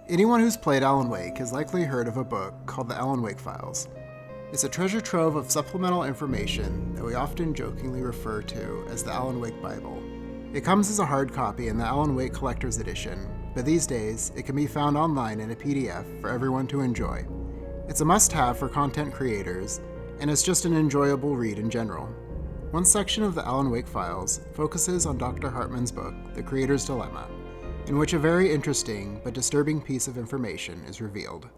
Anyone who's played Alan Wake has likely heard of a book called the Alan Wake Files. It's a treasure trove of supplemental information that we often jokingly refer to as the Alan Wake Bible. It comes as a hard copy in the Alan Wake Collector's Edition, but these days it can be found online in a PDF for everyone to enjoy. It's a must-have for content creators, and it's just an enjoyable read in general. One section of the Alan Wake Files focuses on Dr. Hartman's book, The Creator's Dilemma, in which a very interesting but disturbing piece of information is revealed.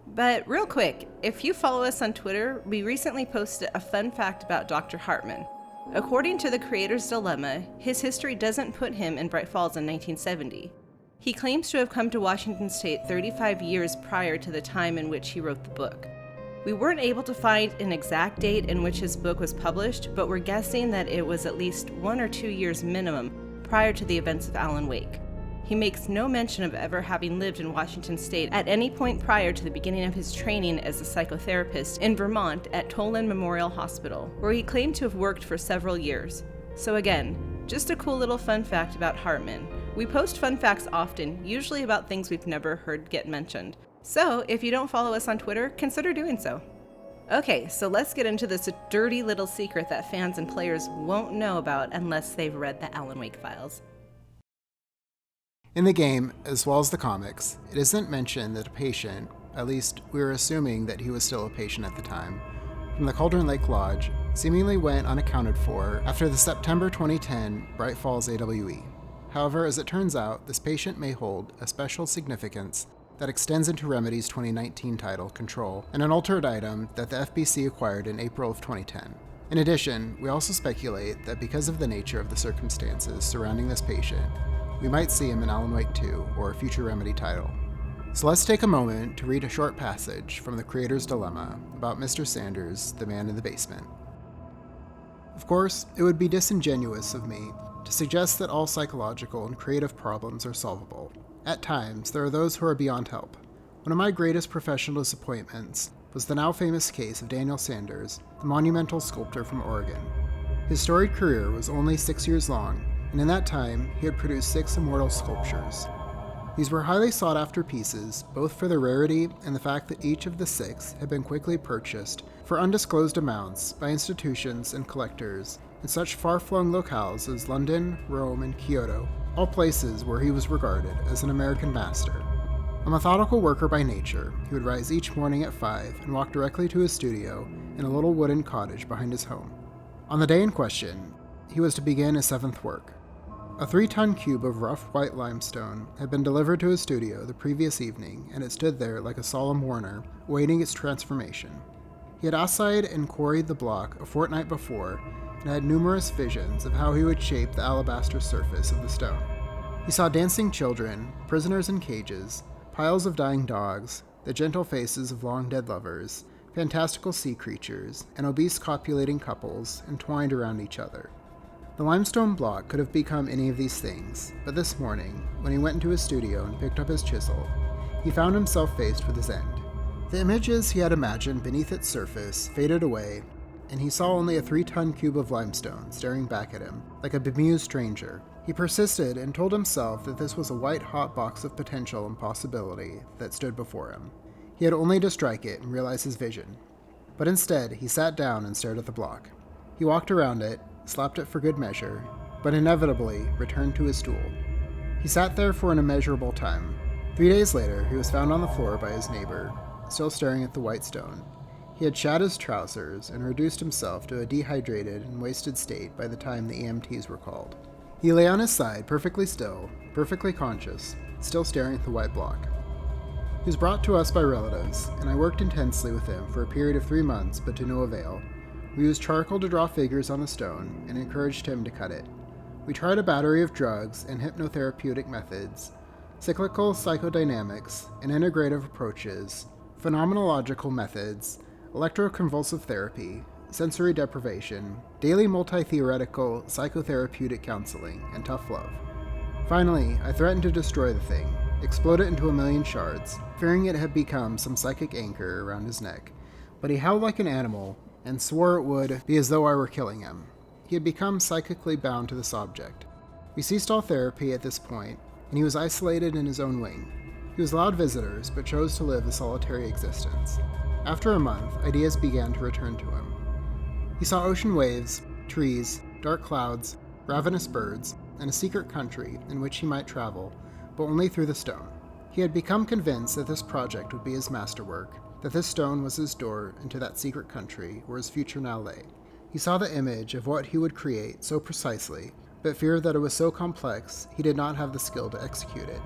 But real quick, if you follow us on Twitter, we recently posted a fun fact about Dr. Hartman. According to The Creator's Dilemma, his history doesn't put him in Bright Falls in 1970. He claims to have come to Washington State 35 years prior to the time in which he wrote the book. We weren't able to find an exact date in which his book was published, but we're guessing that it was at least 1 or 2 years minimum prior to the events of Alan Wake. He makes no mention of ever having lived in Washington State at any point prior to the beginning of his training as a psychotherapist in Vermont at Tolan Memorial Hospital, where he claimed to have worked for several years. So again, just a cool little fun fact about Hartman. We post fun facts often, usually about things we've never heard get mentioned. So if you don't follow us on Twitter, consider doing so. Okay, so let's get into this dirty little secret that fans and players won't know about unless they've read the Alan Wake Files. In the game, as well as the comics, it isn't mentioned that a patient, at least we were assuming that he was still a patient at the time, from the Cauldron Lake Lodge seemingly went unaccounted for after the September 2010 Bright Falls AWE. However, as it turns out, this patient may hold a special significance that extends into Remedy's 2019 title, Control, and an altered item that the FBC acquired in April of 2010. In addition, we also speculate that because of the nature of the circumstances surrounding this patient, we might see him in Alan Wake 2 or a future Remedy title. So let's take a moment to read a short passage from The Creator's Dilemma about Mr. Sanders, the man in the basement. Of course, it would be disingenuous of me to suggest that all psychological and creative problems are solvable. At times, there are those who are beyond help. One of my greatest professional disappointments was the now famous case of Daniel Sanders, the monumental sculptor from Oregon. His storied career was only 6 years long, and in that time, he had produced 6 immortal sculptures. These were highly sought-after pieces, both for their rarity and the fact that each of the 6 had been quickly purchased for undisclosed amounts by institutions and collectors in such far-flung locales as London, Rome, and Kyoto, all places where he was regarded as an American master. A methodical worker by nature, he would rise each morning at 5 and walk directly to his studio in a little wooden cottage behind his home. On the day in question, he was to begin his 7th work. A 3-ton cube of rough white limestone had been delivered to his studio the previous evening, and it stood there like a solemn mourner, awaiting its transformation. He had assayed and quarried the block a fortnight before, and had numerous visions of how he would shape the alabaster surface of the stone. He saw dancing children, prisoners in cages, piles of dying dogs, the gentle faces of long-dead lovers, fantastical sea creatures, and obese copulating couples entwined around each other. The limestone block could have become any of these things, but this morning, when he went into his studio and picked up his chisel, he found himself faced with his end. The images he had imagined beneath its surface faded away, and he saw only a 3-ton cube of limestone staring back at him, like a bemused stranger. He persisted and told himself that this was a white-hot box of potential and possibility that stood before him. He had only to strike it and realize his vision. But instead, he sat down and stared at the block. He walked around it, slapped it for good measure, but inevitably returned to his stool. He sat there for an immeasurable time. 3 days later, he was found on the floor by his neighbor, still staring at the white stone. He had shat his trousers and reduced himself to a dehydrated and wasted state by the time the EMTs were called. He lay on his side, perfectly still, perfectly conscious, still staring at the white block. He was brought to us by relatives, and I worked intensely with him for a period of 3 months, but to no avail. We used charcoal to draw figures on the stone and encouraged him to cut it. We tried a battery of drugs and hypnotherapeutic methods, cyclical psychodynamics and integrative approaches, phenomenological methods, electroconvulsive therapy, sensory deprivation, daily multi-theoretical psychotherapeutic counseling, and tough love. Finally, I threatened to destroy the thing, explode it into a million shards, fearing it had become some psychic anchor around his neck. But he howled like an animal, and swore it would be as though I were killing him. He had become psychically bound to this object. We ceased all therapy at this point, and he was isolated in his own wing. He was allowed visitors, but chose to live a solitary existence. After a month, ideas began to return to him. He saw ocean waves, trees, dark clouds, ravenous birds, and a secret country in which he might travel, but only through the stone. He had become convinced that this project would be his masterwork, that this stone was his door into that secret country where his future now lay. He saw the image of what he would create so precisely, but feared that it was so complex he did not have the skill to execute it.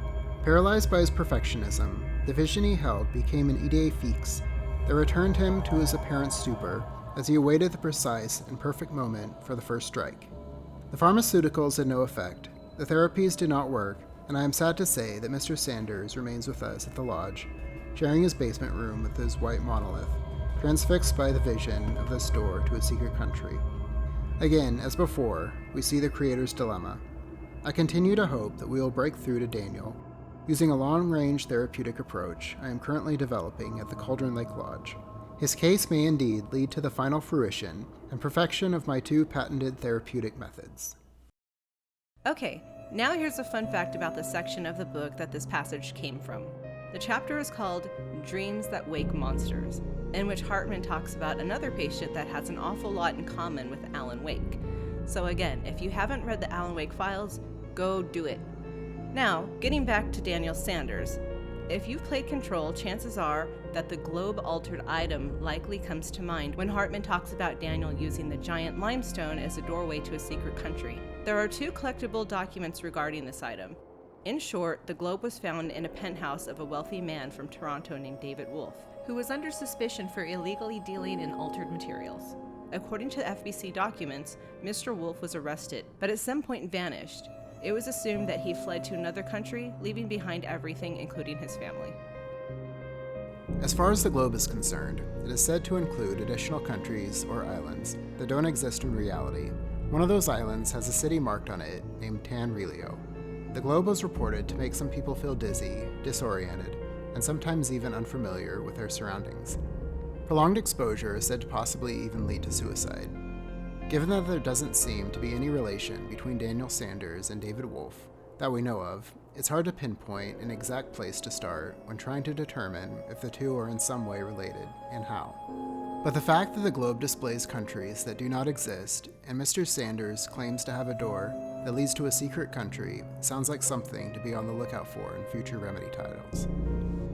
Paralyzed by his perfectionism, the vision he held became an idée fixe that returned him to his apparent stupor as he awaited the precise and perfect moment for the first strike. The pharmaceuticals had no effect, the therapies did not work, and I am sad to say that Mr. Sanders remains with us at the lodge, sharing his basement room with his white monolith, transfixed by the vision of this door to a secret country. Again, as before, we see the creator's dilemma. I continue to hope that we will break through to Daniel, using a long-range therapeutic approach I am currently developing at the Cauldron Lake Lodge. His case may indeed lead to the final fruition and perfection of my 2 patented therapeutic methods. Okay, now here's a fun fact about the section of the book that this passage came from. The chapter is called Dreams That Wake Monsters, in which Hartman talks about another patient that has an awful lot in common with Alan Wake. So again, if you haven't read the Alan Wake files, go do it. Now, getting back to Daniel Sanders. If you've played Control, chances are that the globe-altered item likely comes to mind when Hartman talks about Daniel using the giant limestone as a doorway to a secret country. There are 2 collectible documents regarding this item. In short, the globe was found in a penthouse of a wealthy man from Toronto named David Wolfe, who was under suspicion for illegally dealing in altered materials. According to the FBC documents, Mr. Wolfe was arrested, but at some point vanished. It was assumed that he fled to another country, leaving behind everything, including his family. As far as the globe is concerned, it is said to include additional countries or islands that don't exist in reality. One of those islands has a city marked on it named Tanrilio. The globe was reported to make some people feel dizzy, disoriented, and sometimes even unfamiliar with their surroundings. Prolonged exposure is said to possibly even lead to suicide. Given that there doesn't seem to be any relation between Daniel Sanders and David Wolfe that we know of, it's hard to pinpoint an exact place to start when trying to determine if the 2 are in some way related and how. But the fact that the globe displays countries that do not exist, and Mr. Sanders claims to have a door that leads to a secret country, sounds like something to be on the lookout for in future Remedy titles.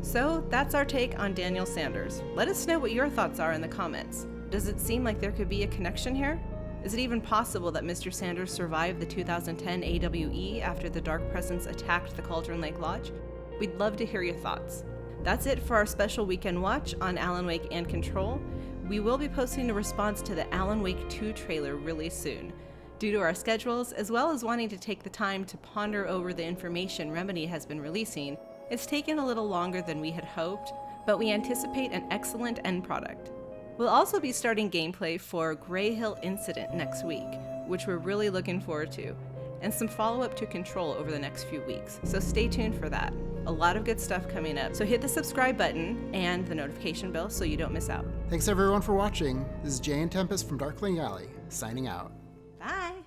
So that's our take on Daniel Sanders. Let us know what your thoughts are in the comments. Does it seem like there could be a connection here? Is it even possible that Mr. Sanders survived the 2010 AWE after the Dark Presence attacked the Cauldron Lake Lodge? We'd love to hear your thoughts. That's it for our special weekend watch on Alan Wake and Control. We will be posting a response to the Alan Wake 2 trailer really soon. Due to our schedules, as well as wanting to take the time to ponder over the information Remedy has been releasing, it's taken a little longer than we had hoped, but we anticipate an excellent end product. We'll also be starting gameplay for Grey Hill Incident next week, which we're really looking forward to, and some follow-up to Control over the next few weeks, so stay tuned for that. A lot of good stuff coming up, so hit the subscribe button and the notification bell so you don't miss out. Thanks everyone for watching. This is Jay and Tempest from Darkling Alley, signing out. Bye!